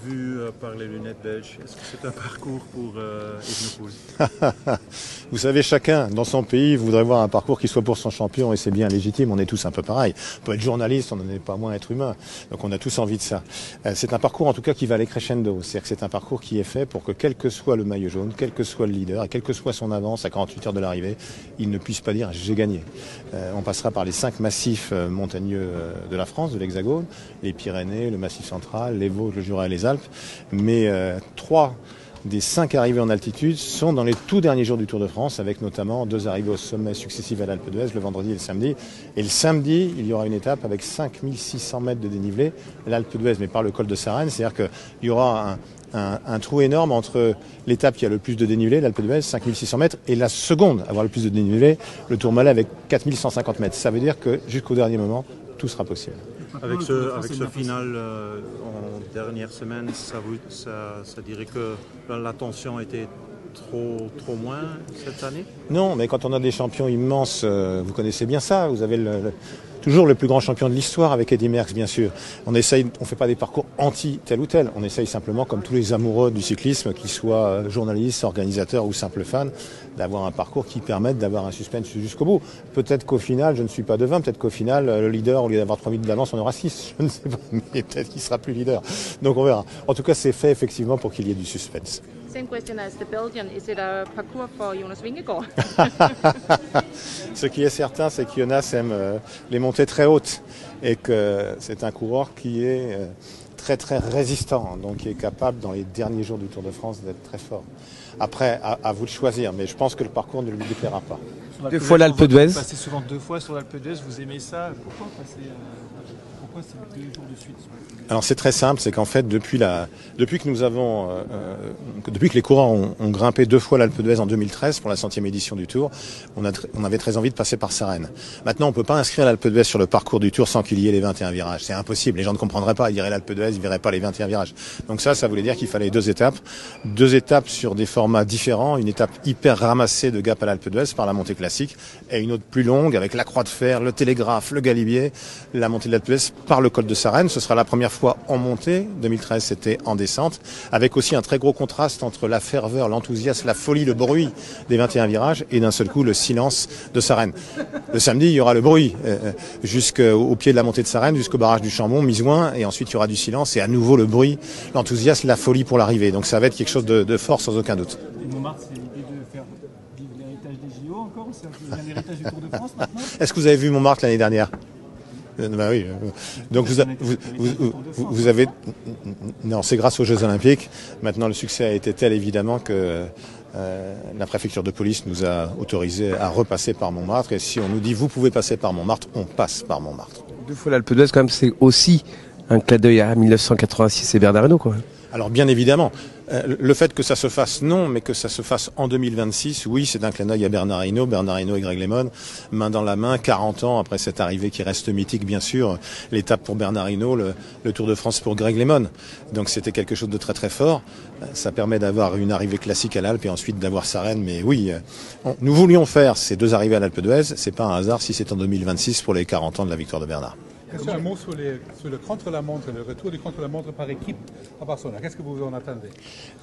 Vu par les lunettes belges, est-ce que c'est un parcours pour Evenepoel? Vous savez, chacun dans son pays voudrait voir un parcours qui soit pour son champion et c'est bien légitime, on est tous un peu pareil. On peut être journaliste, on n'en est pas moins être humain, donc on a tous envie de ça. C'est un parcours en tout cas qui va aller crescendo, c'est-à-dire que c'est un parcours qui est fait pour que quel que soit le maillot jaune, quel que soit le leader, et quel que soit son avance à 48 heures de l'arrivée, il ne puisse pas dire j'ai gagné. On passera par les 5 massifs montagneux de la France, de l'Hexagone, les Pyrénées, le Massif central, les Vosges, le Jura et les Alpes, mais 3 des 5 arrivées en altitude sont dans les tout derniers jours du Tour de France, avec notamment 2 arrivées au sommet successifs à l'Alpe d'Huez, le vendredi et le samedi. Et le samedi, il y aura une étape avec 5600 mètres de dénivelé, l'Alpe d'Huez, mais par le col de Sarenne. C'est-à-dire qu'il y aura un trou énorme entre l'étape qui a le plus de dénivelé, l'Alpe d'Huez, 5600 mètres, et la seconde à avoir le plus de dénivelé, le Tourmalet avec 4150 mètres. Ça veut dire que jusqu'au dernier moment, tout sera possible. Avec ce final en dernière semaine, ça dirait que la tension était trop moins cette année? Non, mais quand on a des champions immenses, vous connaissez bien ça, vous avez toujours le plus grand champion de l'histoire avec Eddy Merckx, bien sûr. On fait pas des parcours anti tel ou tel, on essaye simplement, comme tous les amoureux du cyclisme, qu'ils soient journalistes, organisateurs ou simples fans, d'avoir un parcours qui permette d'avoir un suspense jusqu'au bout. Peut-être qu'au final, je ne suis pas devin, peut-être qu'au final, le leader, au lieu d'avoir 3 minutes d'avance, on aura 6, je ne sais pas, mais peut-être qu'il sera plus leader. Donc on verra. En tout cas, c'est fait effectivement pour qu'il y ait du suspense. Same question as the Belgian. Is it a parcours for Jonas Vingegaard? Ce qui est certain, c'est que Jonas aime les montées très hautes et que c'est un coureur qui est très très résistant, donc qui est capable dans les derniers jours du Tour de France d'être très fort. Après, à vous de choisir, mais je pense que le parcours ne lui déplaira pas. 2 fois l'Alpe d'Huez. Vous passez souvent 2 fois sur l'Alpe d'Huez, vous aimez ça? Pourquoi c'est 2 jours de suite? Alors c'est très simple, c'est qu'en fait depuis que les coureurs ont grimpé 2 fois l'Alpe d'Huez en 2013 pour la 100e édition du Tour, on avait très envie de passer par Sarenne. Maintenant on peut pas inscrire l'Alpe d'Huez sur le parcours du Tour sans qu'il y ait les 21 virages, c'est impossible, les gens ne comprendraient pas, ils diraient l'Alpe d'Huez, ils verraient pas les 21 virages. Donc ça voulait dire qu'il fallait 2 étapes sur des formats différents, une étape hyper ramassée de Gap à l'Alpe d'Huez par la montée classique et une autre plus longue avec la Croix de Fer, le Télégraphe, le Galibier, la montée de l'Alpe d'Huez par le col de Sarenne. Ce sera la première fois en montée, 2013 c'était en descente, avec aussi un très gros contraste entre la ferveur, l'enthousiasme, la folie, le bruit des 21 virages et d'un seul coup le silence de Sarenne. Le samedi il y aura le bruit jusqu'au pied de la montée de Sarenne, jusqu'au barrage du Chambon, Misouin, et ensuite il y aura du silence et à nouveau le bruit, l'enthousiasme, la folie pour l'arrivée. Donc ça va être quelque chose de fort sans aucun doute. Et Montmartre, c'est l'idée de faire vivre l'héritage des JO encore? C'est l'héritage du Tour de France maintenant? Est-ce que vous avez vu Montmartre l'année dernière? Ben oui. Donc vous avez non, c'est grâce aux Jeux Olympiques. Maintenant, le succès a été tel évidemment que la préfecture de police nous a autorisé à repasser par Montmartre. Et si on nous dit vous pouvez passer par Montmartre, on passe par Montmartre. 2 fois l'Alpe d'Huez, quand même, c'est aussi un clin d'œil à 1986 et Bernard Hinault, quoi. Alors bien évidemment, le fait que ça se fasse, non, mais que ça se fasse en 2026, oui, c'est un clin d'œil à Bernard Hinault et Greg LeMond, main dans la main, 40 ans après cette arrivée qui reste mythique, bien sûr, l'étape pour Bernard Hinault, le Tour de France pour Greg LeMond. Donc c'était quelque chose de très très fort. Ça permet d'avoir une arrivée classique à l'Alpe et ensuite d'avoir Sarenne. Mais oui, nous voulions faire ces 2 arrivées à l'Alpe d'Huez. C'est pas un hasard si c'est en 2026 pour les 40 ans de la victoire de Bernard. Un mot sur le contre-la-montre, le retour du contre-la-montre par équipe à Barcelone. Qu'est-ce que vous en attendez?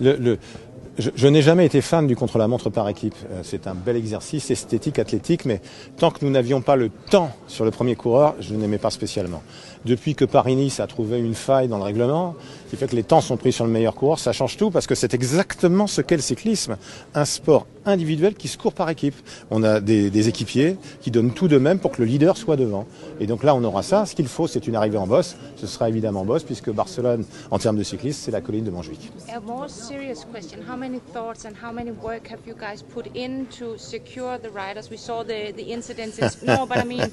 Je n'ai jamais été fan du contre-la-montre par équipe. C'est un bel exercice esthétique, athlétique, mais tant que nous n'avions pas le temps sur le premier coureur, je n'aimais pas spécialement. Depuis que Paris-Nice a trouvé une faille dans le règlement, qui fait que les temps sont pris sur le meilleur coureur, ça change tout parce que c'est exactement ce qu'est le cyclisme. Un sport individuel qui se court par équipe. On a des équipiers qui donnent tout d'eux-mêmes pour que le leader soit devant. Et donc là, on aura ça. Ce qu'il faut, c'est une arrivée en bosse. Ce sera évidemment bosse puisque Barcelone, en termes de cyclisme, c'est la colline de Montjuic. A more serious question. How many thoughts and how many work have you guys put in to secure the riders? We saw the incidences. No, but I mean,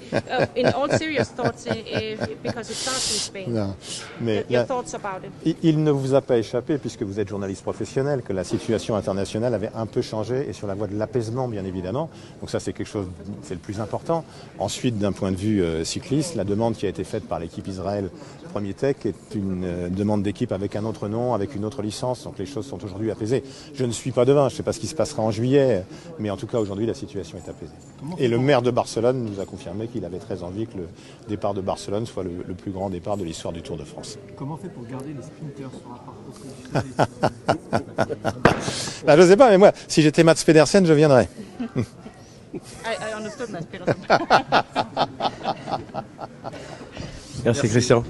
in all serious thoughts, because it starts in Spain. Non, mais Your thoughts about it? Il ne vous a pas échappé, puisque vous êtes journaliste professionnel, que la situation internationale avait un peu changé et sur sur la voie de l'apaisement, bien évidemment. Donc ça, c'est quelque chose, c'est le plus important. Ensuite, d'un point de vue cycliste, la demande qui a été faite par l'équipe Israël Premier Tech est une demande d'équipe avec un autre nom, avec une autre licence. Donc les choses sont aujourd'hui apaisées. Je ne suis pas devin, je ne sais pas ce qui se passera en juillet, mais en tout cas, aujourd'hui, la situation est apaisée. Et le maire de Barcelone nous a confirmé qu'il avait très envie que le départ de Barcelone soit le plus grand départ de l'histoire du Tour de France. Comment on fait pour garder les sprinters sur un parcours Bah, je ne sais pas, mais moi, si j'étais Mats Pedersen, je viendrais. I understood Mads Pedersen. Merci Christian.